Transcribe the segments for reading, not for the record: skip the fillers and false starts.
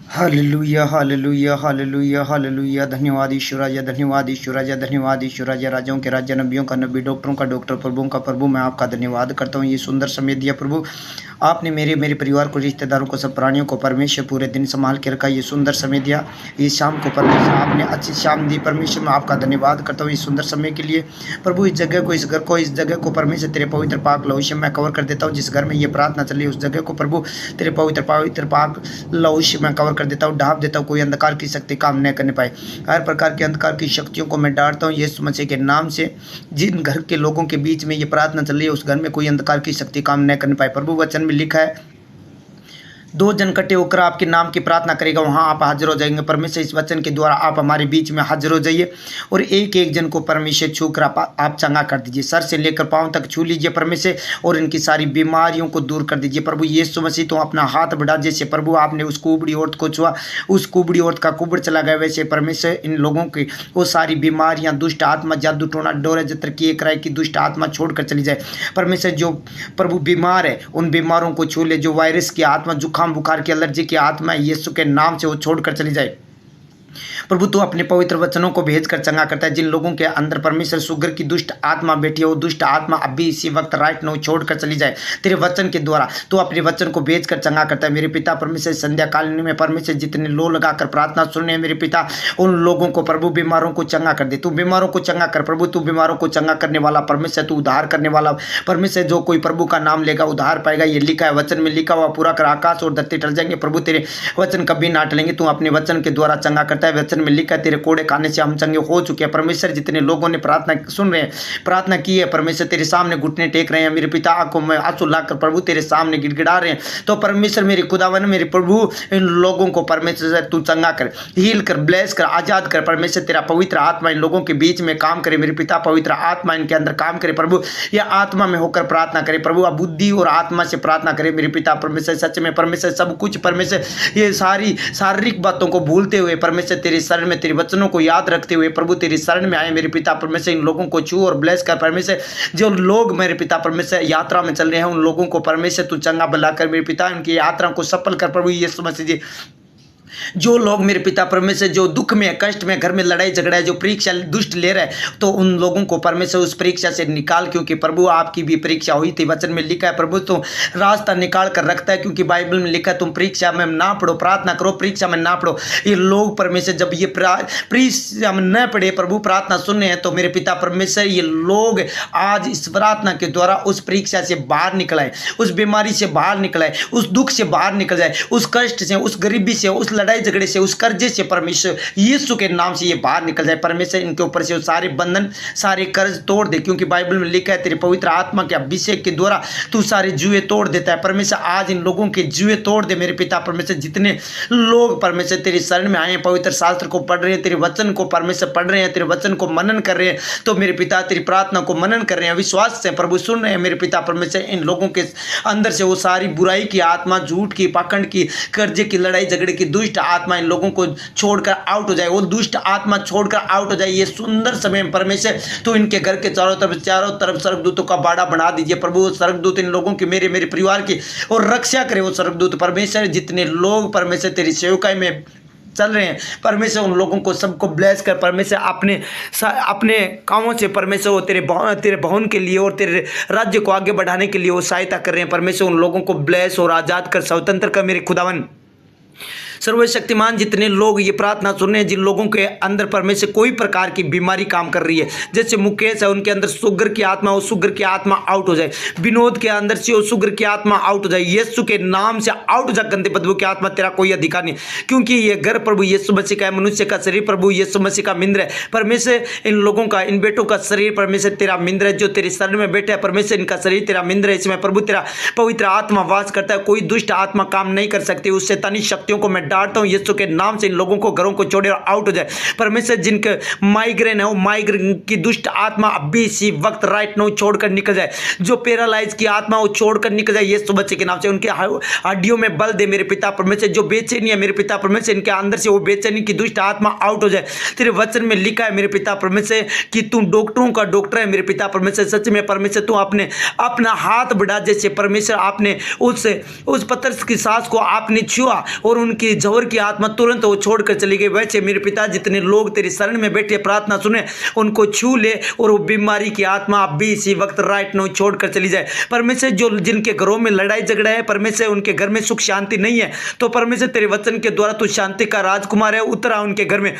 Hallelujah hallelujah hallelujah hallelujah. धन्यवाद ईश्वर राजा, धन्यवाद ईश्वर राजा, धन्यवाद ईश्वर राजा। राजाओं के राजा, नबियों का नबी, डॉक्टरों का डॉक्टर, प्रभुओं का प्रभु, मैं आपका धन्यवाद करता हूँ। ये सुंदर समय दिया प्रभु आपने, मेरे मेरे परिवार को, रिश्तेदारों को, सब प्राणियों को परमेश्वर पूरे दिन संभाल के रखा। ये सुंदर समय दिया, ये शाम को परमेश्वर आपने अच्छी शाम दी परमेश्वर, मैं आपका धन्यवाद करता हूँ इस सुंदर समय के लिए प्रभु। इस जगह को, इस घर को, इस जगह को परमेश्वर तेरे पवित्र पाक लहू से मैं कवर कर देता हूँ। जिस घर में ये प्रार्थना चली उस जगह को प्रभु तेरे पवित्र पवित्र पाक लहू से मैं कवर कर देता हूँ, ढाँप देता हूँ। कोई अंधकार की शक्ति काम न करने पाए। हर प्रकार के अंधकार की शक्तियों को मैं डांटता हूँ यीशु मसीह के नाम से। जिन घर के लोगों के बीच में ये प्रार्थना चल रही है उस घर में कोई अंधकार की शक्ति काम न करने पाए प्रभु। वचन में लिखा है, दो जन इकट्ठे होकर आपके नाम की प्रार्थना करेगा वहाँ आप हाजिर हो जाएंगे। परमेश्वर इस वचन के द्वारा आप हमारे बीच में हाजिर हो जाइए और एक एक जन को परमेश्वर छू कर आप चंगा कर दीजिए। सर से लेकर पांव तक छू लीजिए परमेश्वर और इनकी सारी बीमारियों को दूर कर दीजिए प्रभु। यीशु मसीह तो अपना हाथ बढ़ा, जैसे प्रभु आपने उस कुबड़ी औरत को छुआ, उस कुबड़ी औरत का कुबड़ चला गया, वैसे परमेश्वर इन लोगों की वो सारी बीमारियां, दुष्ट आत्मा, जादू टोना, डोरा जत्र की एक राय की दुष्ट आत्मा छोड़कर चली जाए परमेश्वर। जो प्रभु बीमार है उन बीमारों को छू ले, जो वायरस की आत्मा, जुकाम बुखार की एलर्जी की आत्मा यीशु के नाम से वो छोड़कर चली जाए प्रभु। तू अपने पवित्र वचनों को भेजकर चंगा करता है। जिन लोगों के अंदर परमेश्वर सुगर की दुष्ट आत्मा बैठी है वो दुष्ट आत्मा अभी इसी वक्त राइट नो छोड़कर चली जाए तेरे वचन के द्वारा। तू अपने वचन को भेजकर चंगा करता है मेरे पिता परमेश्वर। संध्या कालीन में परमेश्वर जितने लो लगाकर प्रार्थना सुन रहे हैं मेरे पिता, उन लोगों को प्रभु बीमारों को चंगा कर दे। तू बीमारों को चंगा कर प्रभु, तू बीमारों को चंगा करने वाला परमेश्वर, तू उद्धार करने वाला परमेश्वर। जो कोई प्रभु का नाम लेगा उद्धार पाएगा, ये लिखा है वचन में, लिखा हुआ पूरा कर। आकाश और धरती टल जाएंगे प्रभु तेरे वचन कभी ना टलेंगे। तू अपने वचन के द्वारा चंगा करता है। वचन में लिखा है तेरे कोड़े खाने से हम चंगे हो चुके हैं परमेश्वर। जितने लोगों ने प्रार्थना सुन रहे हैं, प्रार्थना की है परमेश्वर, तेरे सामने घुटने टेक रहे हैं मेरे पिता, आंखों में आंसू लाकर प्रभु तेरे सामने गिड़गिड़ा रहे हैं, तो परमेश्वर मेरे खुदावन मेरे प्रभु इन लोगों को परमेश्वर तू चंगा कर, हील कर, ब्लेस कर, आजाद कर परमेश्वर। तेरा पवित्र आत्मा इन लोगों के बीच में काम करे मेरे पिता, पवित्र आत्मा इनके अंदर काम करे प्रभु। यह आत्मा में होकर प्रार्थना करे प्रभु, अब बुद्धि और आत्मा से प्रार्थना करे मेरे पिता परमेश्वर। सच में परमेश्वर सब कुछ परमेश्वर, ये सारी शारीरिक बातों को भूलते हुए परमेश्वर तेरे शरण में, तेरे वचनों को याद रखते हुए प्रभु तेरी शरण में आए मेरे पिता परमेश्वर। इन लोगों को छू और ब्लेस कर परमेश्वर। जो लोग मेरे पिता परमेश्वर यात्रा में चल रहे हैं उन लोगों को परमेश्वर तू चंगा भला कर मेरे पिता, उनकी यात्रा को सफल कर प्रभु यीशु मसीह जी। जो लोग मेरे पिता परमेश्वर जो दुख में, कष्ट में, घर में लड़ाई झगड़ा है, जो परीक्षा दुष्ट ले रहे हैं, तो उन लोगों को परमेश्वर उस परीक्षा से निकाल, क्योंकि प्रभु आपकी भी परीक्षा हुई थी। वचन में लिखा है प्रभु तो रास्ता निकाल कर रखता है, क्योंकि बाइबल में लिखा है तुम परीक्षा में ना पढ़ो, प्रार्थना करो, परीक्षा में ना पढ़ो। ये लोग परमेश्वर जब ये परीक्षा में न पढ़े प्रभु, प्रार्थना सुन रहे हैं, तो मेरे पिता परमेश्वर ये लोग आज इस प्रार्थना के द्वारा उस परीक्षा से बाहर निकल आए, उस बीमारी से बाहर निकल आए, उस दुख से बाहर निकल जाए, उस कष्ट से, उस गरीबी से, उस लड़ाई झगड़े से, उस कर्जे से परमेश्वर यीशु के नाम से ये बाहर निकल जाए परमेश्वर। इनके ऊपर से सारे बंधन, सारे कर्ज तोड़ दे, क्योंकि बाइबल में लिखा है तेरे पवित्र आत्मा के अभिषेक के द्वारा तू सारे जुए तोड़ देता है परमेश्वर। आज इन लोगों के जुए तोड़ दे मेरे पिता परमेश्वर। जितने लोग परमेश्वर तेरी शरण में आए हैं, पवित्र शास्त्र को पढ़ रहे हैं, तेरे वचन को परमेश्वर पढ़ रहे हैं, तेरे वचन को मनन कर रहे हैं, तो मेरे पिता तेरी प्रार्थना को मनन कर रहे हैं, विश्वास से प्रभु सुन रहे हैं मेरे पिता परमेश्वर। इन लोगों के अंदर से वो सारी बुराई की आत्मा, झूठ की, पाखंड की, कर्जे की, लड़ाई झगड़े की दुष्ट आत्मा इन लोगों को छोड़कर आउट हो जाए, वो दुष्ट आत्मा छोड़कर आउट हो जाए। ये सुंदर समय परमेश्वर तो इनके घर के चारों तरफ स्वर्गदूतों का बाड़ा बना दीजिए प्रभु। स्वर्गदूत इन लोगों की, मेरे परिवार की और रक्षा करे वो स्वर्गदूत परमेश्वर। जितने लोग परमेश्वर तेरी सेवकाई में चल रहे हैं परमेश्वर, उन लोगों को सबको ब्लेस कर परमेश्वर। अपने कामों से परमेश्वर वो तेरे भवन के लिए और तेरे राज्य को आगे बढ़ाने के लिए वो सहायता कर रहे हैं परमेश्वर। उन लोगों को ब्लेस और आजाद कर, स्वतंत्र कर मेरे खुदावन। सर्वशक्तिमान जितने लोग ये प्रार्थना सुन रहे हैं, जिन लोगों के अंदर परमेश्वर कोई प्रकार की बीमारी काम कर रही है, जैसे मुकेश है उनके अंदर शुगर की आत्मा, वो शुगर की आत्मा आउट हो जाए। विनोद के अंदर से वो शुगर की आत्मा आउट हो जाए, यीशु के नाम से आउट हो जाए। गंदे बदबू की आत्मा तेरा कोई अधिकार नहीं, क्योंकि ये घर प्रभु यीशु मसीह का है, मनुष्य का शरीर प्रभु यीशु मसीह का मिंद्र है परमेश्वर। इन लोगों का, इन बेटों का शरीर परमेश्वर तेरा मिंद्र है, जो तेरे शरण में बैठे हैं परमेश्वर, इनका शरीर तेरा मिंद्र है। इसमें प्रभु तेरा पवित्र आत्मा वास करता है, कोई दुष्ट आत्मा काम नहीं कर सकती। उस शैतानी शक्तियों को मैं डांटता हूँ यीशु के नाम से। इन लोगों को घरों को छोड़े और आउट हो जाए परमेश्वर। जिनके माइग्रेन है वो माइग्रेन की दुष्ट आत्मा अभी इसी वक्त राइट नाउ छोड़कर निकल जाए। जो पैरालाइज की आत्मा वो छोड़कर निकल जाए यीशु मसीह के नाम से। उनके हड्डियों में बल दे मेरे पिता परमेश्वर। जो बेचैनी है मेरे पिता परमेश्वर, इनके अंदर से वो बेचैनी की दुष्ट आत्मा आउट हो जाए। तेरे वचन में लिखा है मेरे पिता परमेश्वर कि तू डॉक्टरों का डॉक्टर है मेरे पिता परमेश्वर। सच में परमेश्वर तू अपना हाथ बढ़ा, जैसे परमेश्वर आपने उस पत्थर की सांस को आपने छुआ और उनकी जहर की आत्मा तुरंत वो छोड़कर चली गई। वैसे मेरे पिता जितने लोग तेरी शरण में बैठे प्रार्थना सुने उनको छू ले और वो बीमारी की आत्मा अब भी इसी वक्त राइट नाउ छोड़कर चली जाए। परमेश्वर जो जिनके घरों में लड़ाई झगड़ा है, परमेश्वर उनके घर में सुख शांति नहीं है, तो परमेश्वर तेरे वचन के द्वारा तू शांति का राजकुमार है, उतरा उनके घर में।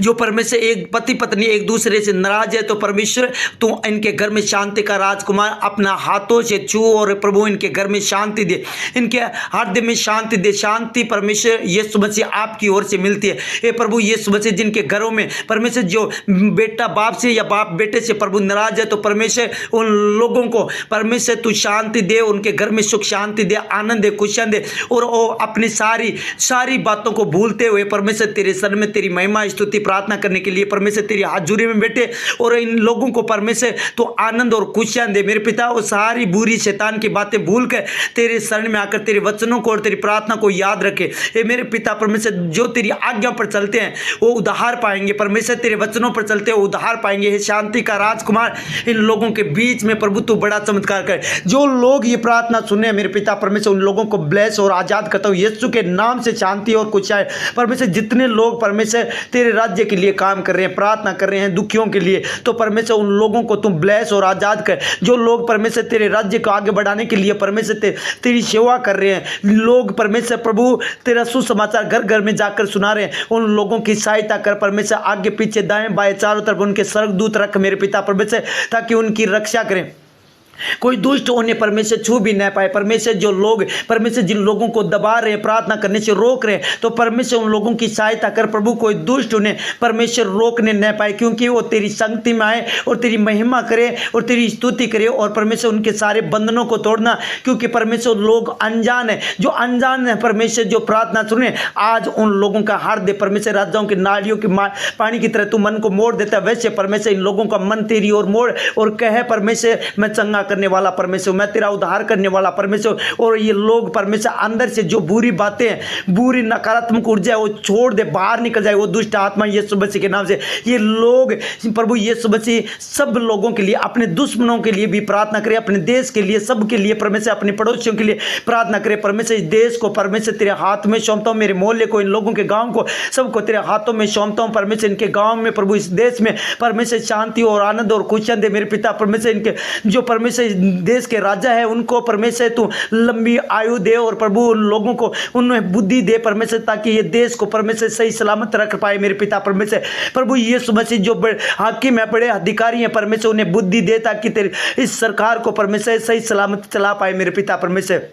जो परमेश्वर एक पति पत्नी एक दूसरे से नाराज है, तो परमेश्वर तू इनके घर में शांति का राजकुमार अपना हाथों से छू और प्रभु इनके घर में शांति दे, इनके हृदय में शांति दे। शांति परमेश्वर यीशु मसीह आपकी ओर से मिलती है। ये प्रभु यीशु मसीह जिनके घरों में परमेश्वर जो बेटा बाप से या बाप बेटे से प्रभु नाराज है, तो परमेश्वर उन लोगों को परमेश्वर तू शांति दे, उनके घर में सुख शांति दे, आनंद दे, खुशियां दे, और वो अपनी सारी बातों को भूलते हुए परमेश्वर तेरे सर में तेरी महिमा स्तुति प्रार्थना करने के लिए परमेश्वर तेरी हाजुरी में बैठे, और इन लोगों को परमेश्वर तो आनंद और खुशियां दे। मेरे पिता वो सारी बुरी शैतान की बातें भूल कर तेरे शरण में आकर तेरे वचनों को और तेरी प्रार्थना को याद रखे। ये मेरे पिता परमेश्वर जो तेरी आज्ञा पर चलते हैं वो उद्धार पाएंगे, परमेश्वर तेरे वचनों पर चलते हैं उद्धार पाएंगे। हे शांति का राजकुमार इन लोगों के बीच में प्रभु तू बड़ा चमत्कार कर। जो लोग ये प्रार्थना सुने मेरे पिता परमेश्वर उन लोगों को ब्लेस और आजाद करता हूँ यीशु के नाम से। शांति और खुशियां परमेश्वर जितने लोग परमेश्वर तेरे राज्य के लिए काम कर रहे हैं, प्रार्थना कर रहे हैं दुखियों के लिए, तो परमेश्वर उन लोगों को तुम ब्लेस और आजाद कर। जो लोग परमेश्वर तेरे राज्य को आगे बढ़ाने के लिए परमेश्वर तेरी सेवा कर रहे हैं, लोग परमेश्वर प्रभु तेरा सुसमाचार घर घर में जाकर सुना रहे हैं, उन लोगों की सहायता कर परमेश्वर। आगे पीछे दाएं बाएं चारों तरफ उनके स्वर्गदूत रख मेरे पिता परमेश्वर, ताकि उनकी रक्षा करें, कोई दुष्ट उन्हें परमेश्वर छू भी न पाए। परमेश्वर जो लोग परमेश्वर जिन लोगों को दबा रहे हैं, प्रार्थना करने से रोक रहे हैं, तो परमेश्वर उन लोगों की सहायता कर प्रभु। कोई दुष्ट उन्हें परमेश्वर रोकने न पाए, क्योंकि वो तेरी संगति में आए और तेरी महिमा करे और तेरी स्तुति करे, और परमेश्वर उनके सारे बंधनों को तोड़ना, क्योंकि परमेश्वर लोग अनजान है, जो अनजान है परमेश्वर जो प्रार्थना सुने आज उन लोगों का हृदय परमेश्वर राजाओं की नालियों की पानी की तरह तू मन को मोड़ देता है, वैसे परमेश्वर इन लोगों का मन तेरी ओर मोड़ और कहे परमेश्वर मैं चंगा करने वाला परमेश्वर, मैं तेरा उद्धार करने वाला परमेश्वर। और ये लोग परमेश्वर अंदर से जो बुरी बातें बुरी नकारात्मक ऊर्जा है वो छोड़ दे, बाहर निकल जाए वो दुष्ट आत्मा यीशु मसीह के नाम से। ये लोग प्रभु यीशु मसीह सब लोगों के लिए, अपने दुश्मनों के लिए भी प्रार्थना करे, अपने देश के लिए, सबके लिए परमेश्वर, अपने पड़ोसियों के लिए प्रार्थना करे परमेश्वर। इस देश को परमेश्वर तेरे हाथ में सौंपता हूँ, मेरे मोहल्ले को, इन लोगों के गाँव को, सबको तेरे हाथों में सौंपता हूँ परमेश्वर। इनके गाँव में प्रभु, इस देश में परमेश्वर शांति और आनंद और खुशियां दे मेरे पिता परमेश्वर। इनके जो परमेश्वर देश के राजा है उनको परमेश्वर तू लंबी आयु दे, और प्रभु उन लोगों को उन्हें बुद्धि दे परमेश्वर, ताकि ये देश को परमेश्वर सही सलामत रख पाए मेरे पिता परमेश्वर। प्रभु यीशु मसीह जो हाकिम है, बड़े अधिकारी हैं परमेश्वर, उन्हें बुद्धि दे ताकि तेरे इस सरकार को परमेश्वर सही सलामत चला पाए मेरे पिता परमेश्वर।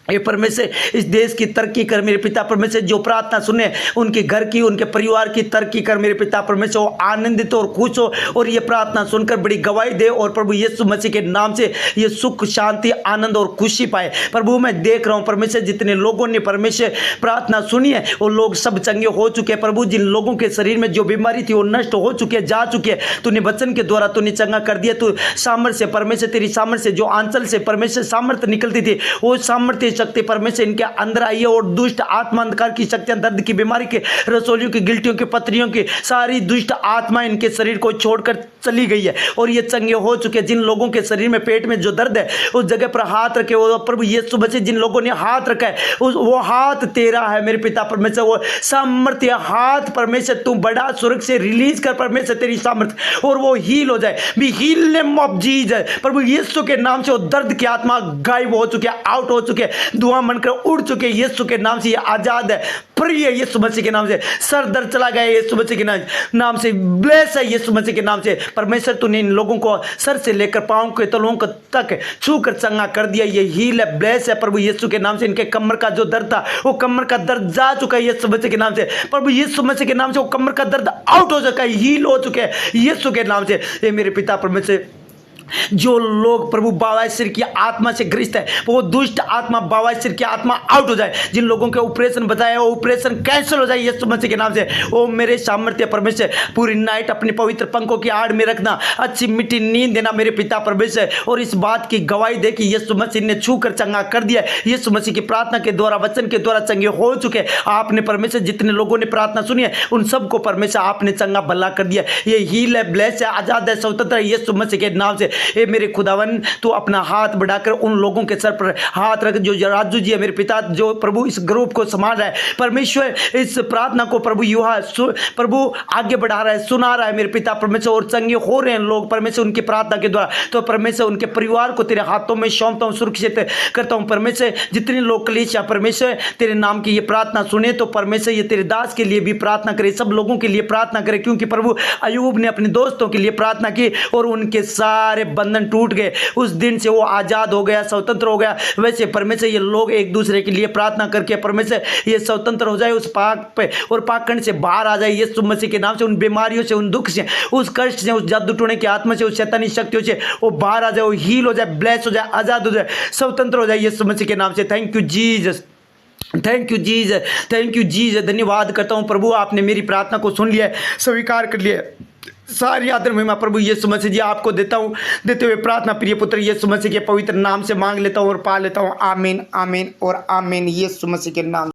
ये परमेश्वर इस देश की तरक्की कर मेरे पिता परमेश्वर। जो प्रार्थना सुने उनके घर की, उनके परिवार की तरक्की कर मेरे पिता परमेश्वर। वो आनंदित और खुश हो और ये प्रार्थना सुनकर बड़ी गवाही दे, और प्रभु यीशु मसीह के नाम से ये सुख शांति आनंद और खुशी पाए। प्रभु मैं देख रहा हूँ परमेश्वर जितने लोगों ने परमेश्वर प्रार्थना सुनी है वो लोग सब चंगे हो चुके हैं प्रभु। जिन लोगों के शरीर में जो बीमारी थी वो नष्ट हो चुकी है, जा चुकी है। तूने वचन के द्वारा तूने चंगा कर दिया। तू सामर्थ्य परमेश्वर, तेरी सामर्थ्य जो आंचल से परमेश्वर सामर्थ्य निकलती थी वो सामर्थ्य शक्ति परमेश्वर इनके अंदर आई है, और दुष्ट आत्मा अंधकार की शक्तियां, दर्द की बीमारी के, रसोलियों की, गिल्टियों की, पत्रियों की सारी दुष्ट आत्मा इनके शरीर को छोड़कर चली गई है और ये चंगे हो चुके हैं। जिन लोगों के शरीर में पेट में जो दर्द है उस जगह पर हाथ रखे, वो प्रभु यीशु मसीह जिन लोगों ने हाथ रखा है वो हाथ तेरा है मेरे पिता परमेश्वर। वो सामर्थ्य हाथ परमेश्वर तू बड़ा स्वर्ग से रिलीज कर परमेश्वर तेरी सामर्थ्य, और वो हील हो जाए। Be heal name of Jesus प्रभु यीशु के नाम से। वो दर्द की आत्मा गायब हो चुके, आउट हो चुके, दुआ मनकर उड़ चुके यीशु के नाम से। ये आजाद है, फ्री है यीशु मसीह के नाम से। सर दर्द चला गया यीशु मसीह के नाम से। ब्लेस है यीशु मसीह के नाम से परमेश्वर। तूने इन लोगों को सर से लेकर पांव के तलुओं तक छू कर चंगा कर दिया। ये हील है, ब्लेस है प्रभु यीशु के नाम से। इनके कमर का जो दर्द था वो कमर का दर्द जा चुका है यीशु मसीह के नाम से। प्रभु यीशु मसीह के नाम से वो कमर का दर्द आउट हो चुका है, हील हो चुके हैं यीशु के नाम से। ये मेरे पिता परमेश्वर जो लोग प्रभु बवासीर की आत्मा से ग्रस्त है वो दुष्ट आत्मा बवासीर की आत्मा आउट हो जाए। जिन लोगों के ऑपरेशन बताया वो ऑपरेशन कैंसिल हो जाए यीशु मसीह के नाम से। ओ मेरे सामर्थ्य परमेश्वर पूरी नाइट अपने पवित्र पंखों की आड़ में रखना, अच्छी मीठी नींद देना मेरे पिता परमेश्वर, और इस बात की गवाही दे कि यीशु मसीह ने छू कर चंगा कर दिया। यीशु मसीह की प्रार्थना के द्वारा, वचन के द्वारा चंगे हो चुके आपने परमेश्वर। जितने लोगों ने प्रार्थना सुनी है उन सबको परमेश्वर आपने चंगा भला कर दिया। ये हील है, ब्लेस है, आजाद है, स्वतंत्र है यीशु मसीह के नाम से। ए मेरे खुदावन तो अपना हाथ बढ़ाकर उन लोगों के सर पर हाथ रख, जो राजू जी है मेरे पिता, जो प्रभु इस ग्रुप को संभाल रहा है परमेश्वर, इस प्रार्थना को प्रभु युवा प्रभु आगे बढ़ा रहा है, सुना रहा है मेरे पिता परमेश्वर, और चंगे हो रहे हैं लोग परमेश्वर उनकी प्रार्थना के द्वारा। तो परमेश्वर उनके परिवार को तेरे हाथों में सौंपता हूं, सुरक्षित करता हूं परमेश्वर। जितने लोग कलीसिया परमेश्वर तेरे नाम की ये प्रार्थना सुने तो परमेश्वर ये तेरे दास के लिए भी प्रार्थना करे, सब लोगों के लिए प्रार्थना करे, क्योंकि प्रभु अयूब ने अपने दोस्तों के लिए प्रार्थना की और उनके सारे बंधन टूट गए, उस दिन से वो आजाद हो गया, स्वतंत्र हो गया। वैसे परमेश्वर ये लोग एक दूसरे के लिए प्रार्थना करके परमेश्वर ये स्वतंत्र हो जाए उस पाक पे और पाखंड से बाहर आ जाए यीशु मसीह के नाम से, उन बीमारियों से, उन दुख से, उस कष्ट से, उस जादू टोने की आत्मा से, उस शैतानी शक्तियों से वो बाहर आ जाए, वो हील हो जाए, ब्लेस हो जाए, आजाद हो जाए, स्वतंत्र हो जाए यीशु मसीह के नाम से। Thank you Jesus, thank you Jesus, thank you Jesus. धन्यवाद करता हूँ प्रभु, आपने मेरी प्रार्थना को सुन लिया, स्वीकार कर लिया। सारी आदर महिमा प्रभु यीशु मसीह जी आपको देता हूँ, देते हुए प्रार्थना प्रिय पुत्र यीशु मसीह के पवित्र नाम से मांग लेता हूँ और पा लेता हूँ। आमीन, आमीन और आमीन, यीशु मसीह के नाम।